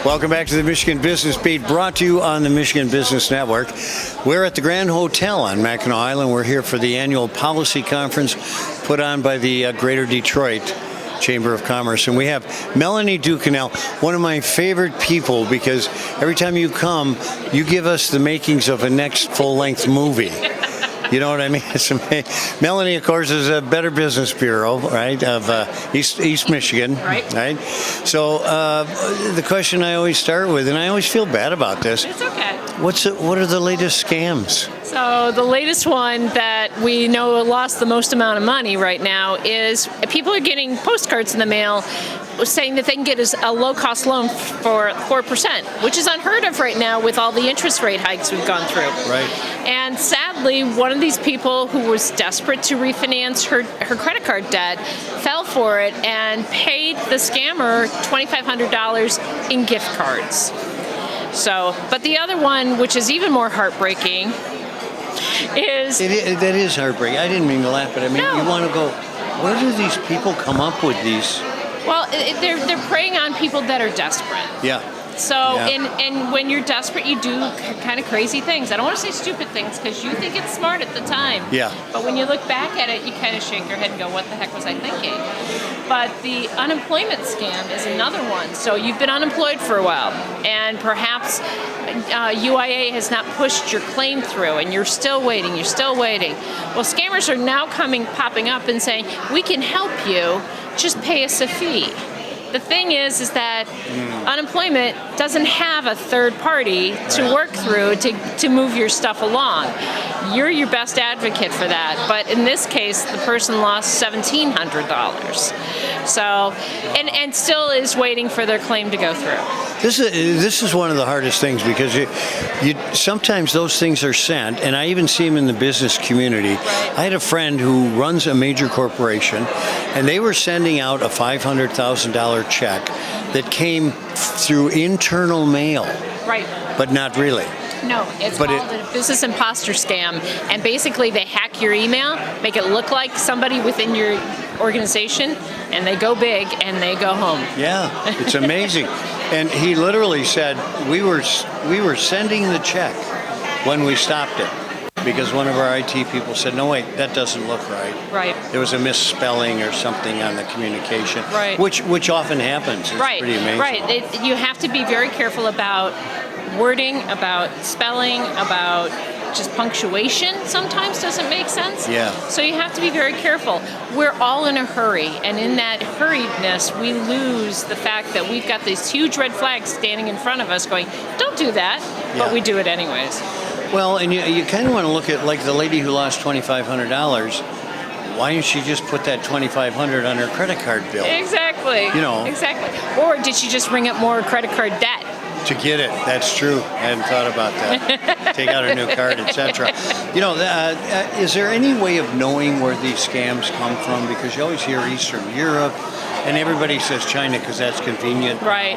Welcome back to the Michigan Business Beat, brought to you on the Michigan Business Network. We're at the Grand Hotel on Mackinac Island. We're here for the annual policy conference put on by the Greater Detroit Chamber of Commerce. And we have Melanie Duquesnel, one of my favorite people, because every time you come, you give us the makings of a next full-length movie. You know what I mean? Melanie, of course, is a Better Business Bureau, right, of East Michigan. Right. So the question I always start with, and I always feel bad about this. It's okay. What are the latest scams? So the latest one that we know lost the most amount of money right now is people are getting postcards in the mail saying that they can get a low-cost loan for 4%, which is unheard of right now with all the interest rate hikes we've gone through. Right. And sadly, one of these people who was desperate to refinance her credit card debt fell for it and paid the scammer $2,500 in gift cards. So, but the other one, which is even more heartbreaking, is... That is heartbreaking. I didn't mean to laugh, but I mean, No. You want to go, where do these people come up with these? Well, they're preying on people that are desperate. Yeah. So, Yeah. and when you're desperate, you do kind of crazy things. I don't want to say stupid things because you think it's smart at the time. Yeah. But when you look back at it, you kind of shake your head and go, what the heck was I thinking? But the unemployment scam is another one. So you've been unemployed for a while, and perhaps UIA has not pushed your claim through, and you're still waiting. Well, scammers are now popping up and saying, we can help you, just pay us a fee. The thing is that unemployment doesn't have a third party to work through to move your stuff along. You're your best advocate for that, but in this case, the person lost $1,700. So, and still is waiting for their claim to go through. This is one of the hardest things because you sometimes those things are sent, and I even see them in the business community. I had a friend who runs a major corporation, and they were sending out a $500,000 check that came through internal mail. Right. But not really. No, it's called a business imposter scam, and basically they hack your email, make it look like somebody within your organization, and they go big and they go home. Yeah, it's amazing. And he literally said, we were sending the check when we stopped it because one of our IT people said, no, wait, that doesn't look right. Right. There was a misspelling or something on the communication, right. which often happens. It's right. pretty amazing. Right. You have to be very careful about wording, about spelling, about just punctuation sometimes doesn't make sense. Yeah. So you have to be very careful. We're all in a hurry, and in that hurriedness, we lose the fact that we've got these huge red flags standing in front of us going, don't do that, but we do it anyways. Well, and you kind of want to look at, like, the lady who lost $2,500. Why didn't she just put that $2,500 on her credit card bill? Exactly. You know. Exactly. Or did she just ring up more credit card debt? To get it, that's true. I hadn't thought about that. Take out a new card, etc. You know, is there any way of knowing where these scams come from? Because you always hear Eastern Europe, and everybody says China because that's convenient. Right.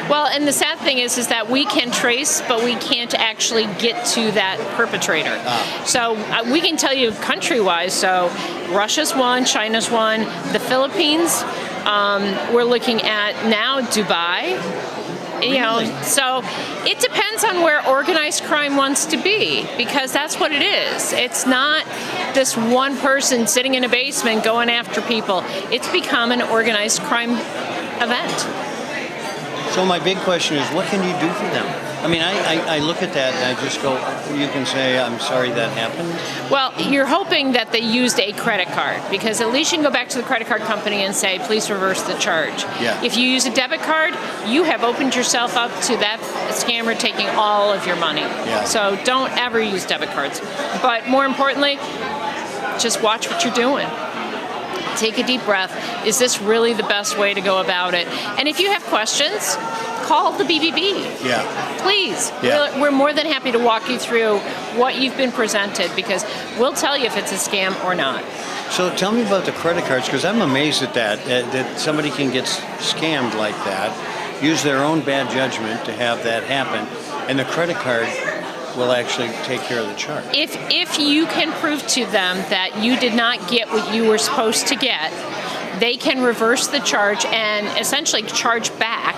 Well, and the sad thing is that we can trace, but we can't actually get to that perpetrator. So we can tell you country-wise. So Russia's one, China's one, the Philippines. We're looking at now Dubai. You know, so it depends on where organized crime wants to be, because that's what it is. It's not this one person sitting in a basement going after people. It's become an organized crime event. So my big question is, what can you do for them? I mean, I look at that and I just go, you can say, I'm sorry that happened? Well, you're hoping that they used a credit card, because at least you can go back to the credit card company and say, please reverse the charge. Yeah. If you use a debit card, you have opened yourself up to that scammer taking all of your money. Yeah. So don't ever use debit cards. But more importantly, just watch what you're doing. Take a deep breath. Is this really the best way to go about it? And if you have questions, call the D.BBB. Yeah. Please. Yeah. We're more than happy to walk you through what you've been presented, because we'll tell you if it's a scam or not. So tell me about the credit cards, because I'm amazed at that somebody can get scammed like that, use their own bad judgment to have that happen, and the credit card will actually take care of the charge. If you can prove to them that you did not get what you were supposed to get, they can reverse the charge and essentially charge back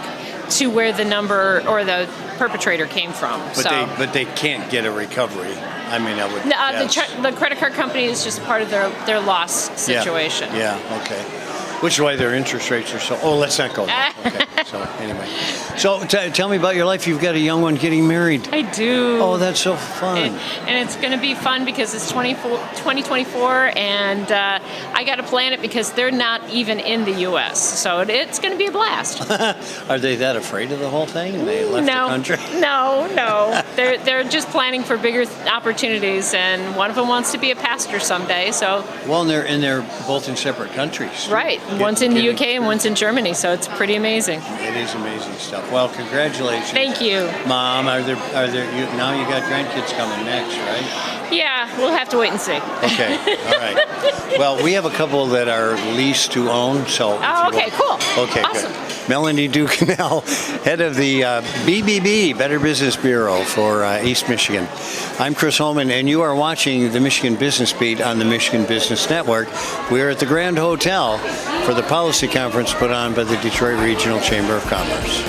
to where the number or the perpetrator came from. But they can't get a recovery. I mean, I would. The credit card company is just part of their loss situation. Yeah. Okay. Which is why their interest rates are so. Oh, let's not go there. Okay. So anyway, tell me about your life. You've got a young one getting married. I do. Oh, that's so fun. And it's going to be fun because it's 2024, and I got to plan it because they're not even in the U.S. So it's going to be a blast. Are they that afraid of the whole thing? They left the country? No. They're just planning for bigger opportunities, and one of them wants to be a pastor someday. So. Well, and they're both in separate countries. Right. One's in the UK and one's in Germany, so it's pretty amazing. It is amazing stuff. Well, congratulations. Thank you. Mom, now you got grandkids coming next, right? Yeah, we'll have to wait and see. Okay. All right. Well, we have a couple that are leased to own, so. Oh, okay, cool. Okay, awesome. Good. Melanie Duquesnel, head of the BBB, Better Business Bureau for East Michigan. I'm Chris Holman, and you are watching the Michigan Business Beat on the Michigan Business Network. We're at the Grand Hotel for the policy conference put on by the Detroit Regional Chamber of Commerce.